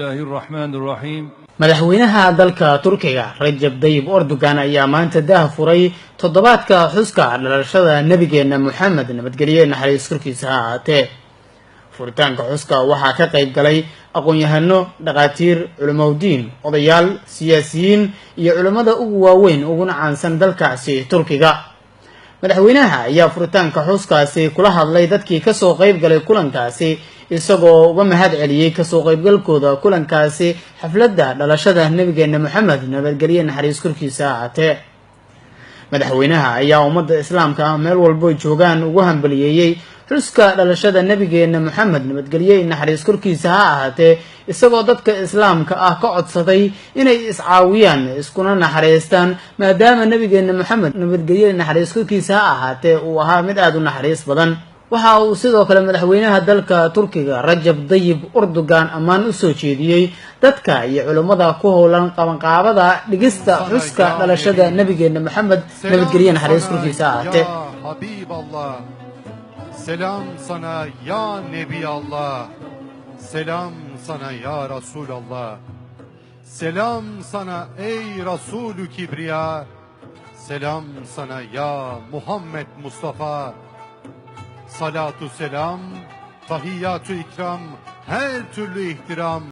Bismillahirrahmanirrahim. madaxweynaha dalka Turkiga Recep Tayyip Erdogan ayaa maanta dah furay toddobaadka xuska dhalashada nabigeena Muhammad nabadgelyo naxariis korkiisa ha ahaatee. furitaanka xuska waxaa ka qayb galay aqoon-yahano, dhaqaatiir, culimadiin, odayaal, siyaasiyiin iyo culimada ugu waaweyn uguna caansan dalkaasi Turkiga. madaxweynaha ayaa furitaanka xuskaasi kula hadlay dadkii ka soo qayb galay kulankaasi isagoo uga mahad celiyay ka soo qaybgalkooda kulankaasi xafladda dhalashada nabigeena Muhammad nabadgelyo naxariis korkiisa ha ahaatee. madaxweynaha ayaa ummadda islaamka meel walbo joogaan ugu hambaliyeeyay xuska dhalashada nabigeena Muhammad nabadgelyo naxariis korkiisa ha ahaatee isagoo dadka islaamka ah ka codsaday inay iscaawiyaan iskuna naxariistaan maadaama nabigeena Muhammad nabadgelyo naxariis korkiisa ha ahaatee uu ahaa mid aad u naxariis badan. waxa uu sidoo kale madaxweynaha dalka Turkiga Recep Tayyip Erdogan ammaan u soo jeediyay dadka iyo culimada ku howlan qabanqaabada dhigista xuska dhalashada nabigeena Muhammad nabadgelyo naxariis korkiisa ha ahaatee. Selam sana ya Nebi Allah, selam sana ya Resulallah, selam sana ey Resulü Kibriya, selam sana ya Muhammed Mustafa, salatu selam, tahiyyatü ikram, her türlü ihtiram.